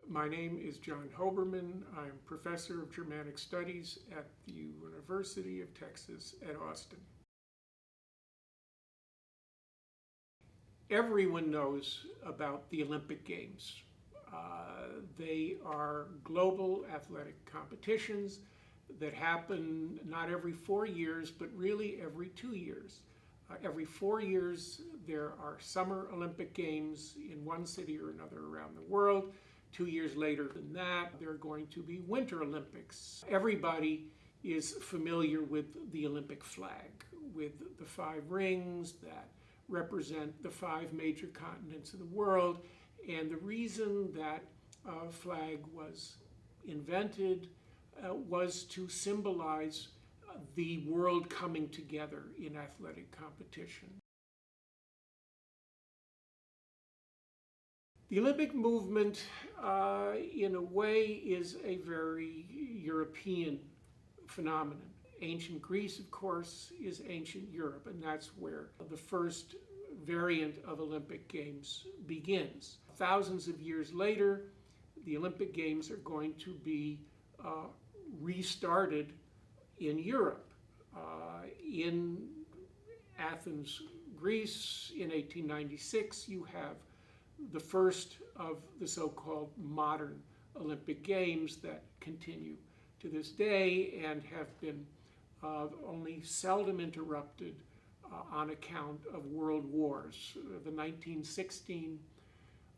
My name is John Hoberman. I'm professor of Germanic Studies at the University of Texas at Austin. Everyone knows about the Olympic Games. They are global athletic competitions that happen not every 4 years, but really every 2 years. Every 4 years, there are Summer Olympic Games in one city or another around the world. 2 years later than that, there are going to be Winter Olympics. Everybody is familiar with the Olympic flag, with the 5 rings that represent the 5 major continents of the world. And the reason that flag was invented was to symbolize the world coming together in athletic competition. The Olympic movement, in a way, is a very European phenomenon. Ancient Greece, of course, is ancient Europe, and that's where the first variant of Olympic Games begins. Thousands of years later, the Olympic Games are going to be restarted in Europe. In Athens, Greece, in 1896, you have the first of the so-called modern Olympic Games that continue to this day and have been only seldom interrupted on account of world wars. The 1916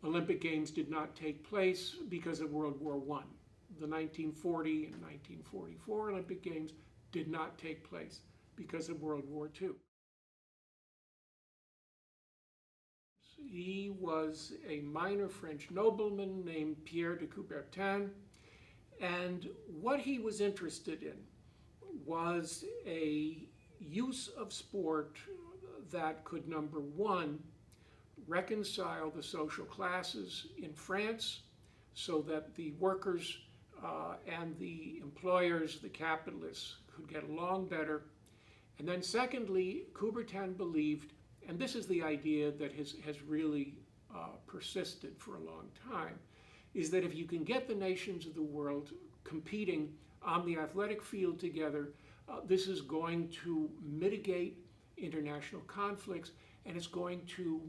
Olympic Games did not take place because of World War I. The 1940 and 1944 Olympic Games did not take place because of World War II. He was a minor French nobleman named Pierre de Coubertin, and what he was interested in was a use of sport that could, number one, reconcile the social classes in France so that the workers and the employers, the capitalists, could get along better. And then secondly, Coubertin believed, and this is the idea that has really persisted for a long time, is that if you can get the nations of the world competing on the athletic field together, this is going to mitigate international conflicts, and it's going to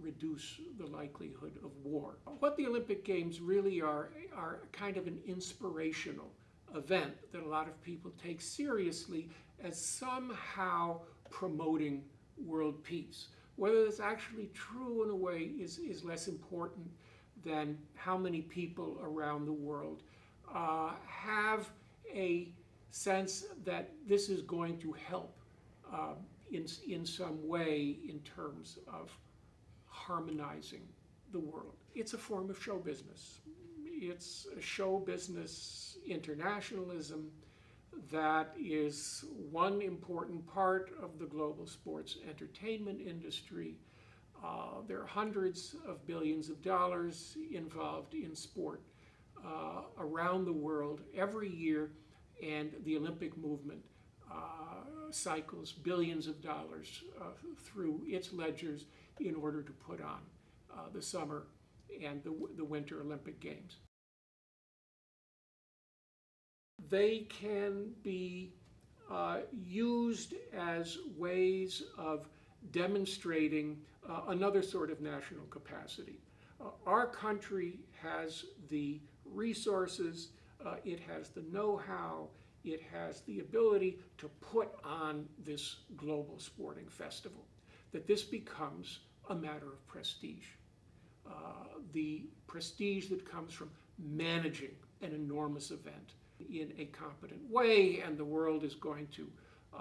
reduce the likelihood of war. What the Olympic Games really are kind of an inspirational event that a lot of people take seriously as somehow promoting world peace. Whether it's actually true in a way is less important than how many people around the world have a sense that this is going to help in some way in terms of harmonizing the world. It's a form of show business. It's a show business internationalism that is one important part of the global sports entertainment industry. There are hundreds of billions of dollars involved in sport around the world every year, and the Olympic movement cycles billions of dollars through its ledgers in order to put on the summer and the winter Olympic Games. They can be used as ways of demonstrating another sort of national capacity. Our country has the resources, it has the know-how, it has the ability to put on this global sporting festival, that this becomes a matter of prestige. The prestige that comes from managing an enormous event in a competent way, and the world is going to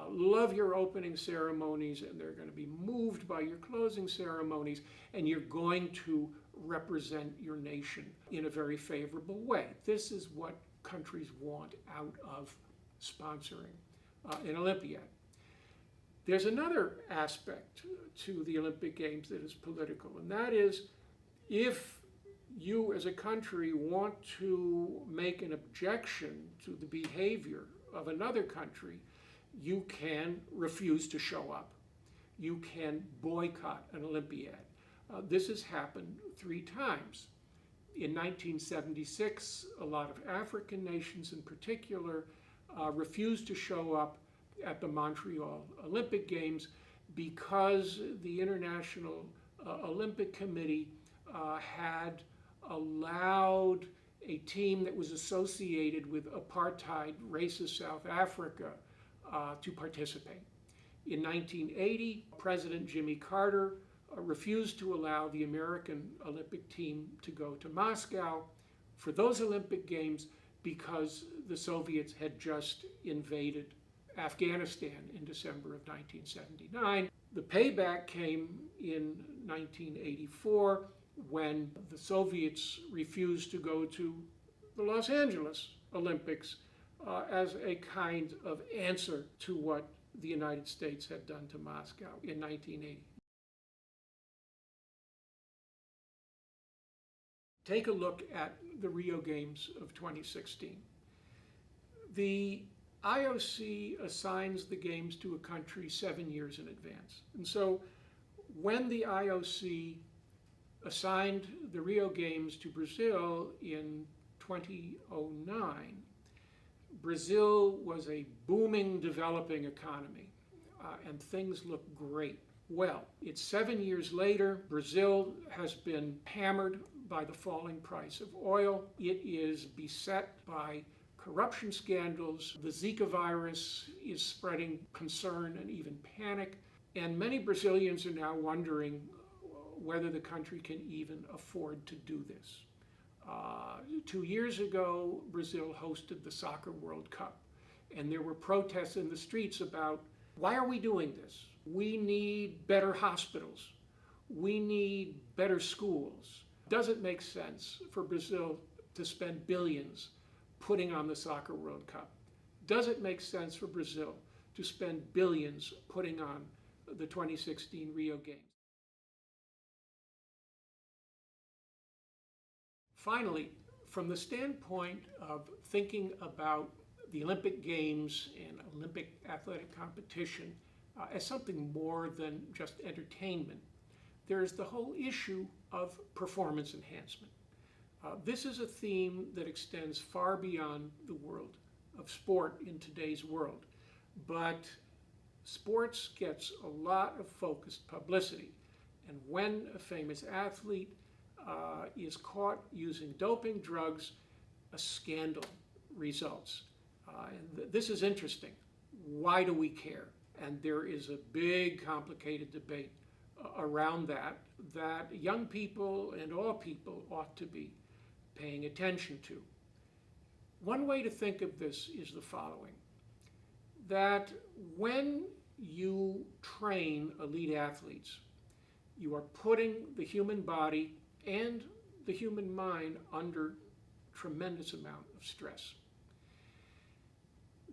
love your opening ceremonies, and they're going to be moved by your closing ceremonies, and you're going to represent your nation in a very favorable way. This is what countries want out of sponsoring an Olympiad. There's another aspect to the Olympic Games that is political, and that is if you as a country want to make an objection to the behavior of another country, you can refuse to show up. You can boycott an Olympiad. This has happened 3 times. In 1976, a lot of African nations in particular refused to show up at the Montreal Olympic Games because the International Olympic Committee had allowed a team that was associated with apartheid racist South Africa to participate. In 1980, President Jimmy Carter refused to allow the American Olympic team to go to Moscow for those Olympic Games because the Soviets had just invaded Afghanistan in December of 1979. The payback came in 1984 when the Soviets refused to go to the Los Angeles Olympics as a kind of answer to what the United States had done to Moscow in 1980. Take a look at the Rio Games of 2016. The IOC assigns the games to a country 7 years in advance. And so when the IOC assigned the Rio Games to Brazil in 2009, Brazil was a booming, developing economy, and things look great. Well, it's 7 years later. Brazil has been hammered by the falling price of oil. It is beset by corruption scandals. The Zika virus is spreading concern and even panic. And many Brazilians are now wondering whether the country can even afford to do this. 2 years ago, Brazil hosted the Soccer World Cup, and there were protests in the streets about, why are we doing this? We need better hospitals. We need better schools. Does it make sense for Brazil to spend billions putting on the Soccer World Cup? Does it make sense for Brazil to spend billions putting on the 2016 Rio Games? Finally, from the standpoint of thinking about the Olympic Games and Olympic athletic competition as something more than just entertainment, there's the whole issue of performance enhancement. This is a theme that extends far beyond the world of sport in today's world, but sports gets a lot of focused publicity, and when a famous athlete is caught using doping drugs, a scandal results. And this is interesting. Why do we care? And there is a big, complicated debate around that young people and all people ought to be paying attention to. One way to think of this is the following: that when you train elite athletes, you are putting the human body and the human mind under tremendous amount of stress.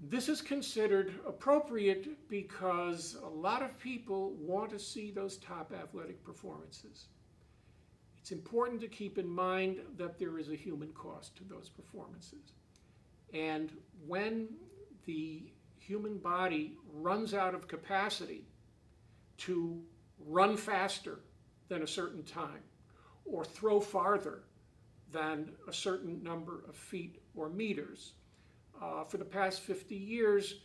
This is considered appropriate because a lot of people want to see those top athletic performances. It's important to keep in mind that there is a human cost to those performances. And when the human body runs out of capacity to run faster than a certain time, or throw farther than a certain number of feet or meters. For the past 50 years,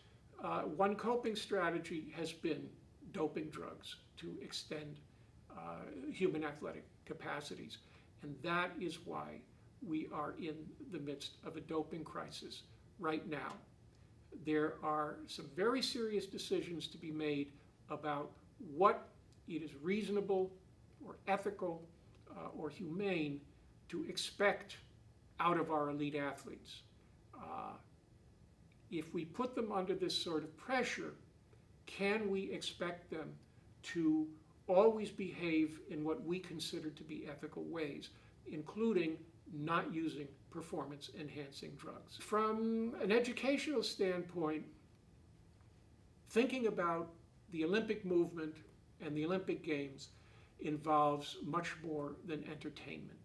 one coping strategy has been doping drugs to extend human athletic capacities. And that is why we are in the midst of a doping crisis right now. There are some very serious decisions to be made about what it is reasonable or ethical or humane to expect out of our elite athletes. If we put them under this sort of pressure, can we expect them to always behave in what we consider to be ethical ways, including not using performance-enhancing drugs? From an educational standpoint, thinking about the Olympic movement and the Olympic Games involves much more than entertainment.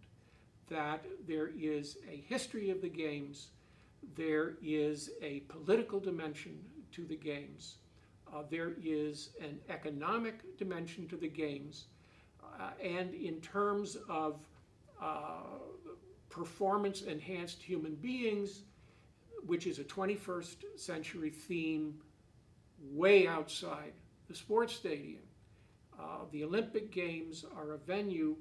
That there is a history of the Games, there is a political dimension to the Games, there is an economic dimension to the Games, and in terms of performance-enhanced human beings, which is a 21st century theme way outside the sports stadium. The Olympic Games are a venue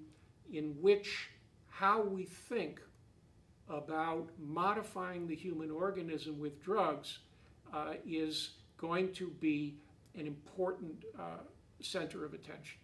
in which how we think about modifying the human organism with drugs is going to be an important center of attention.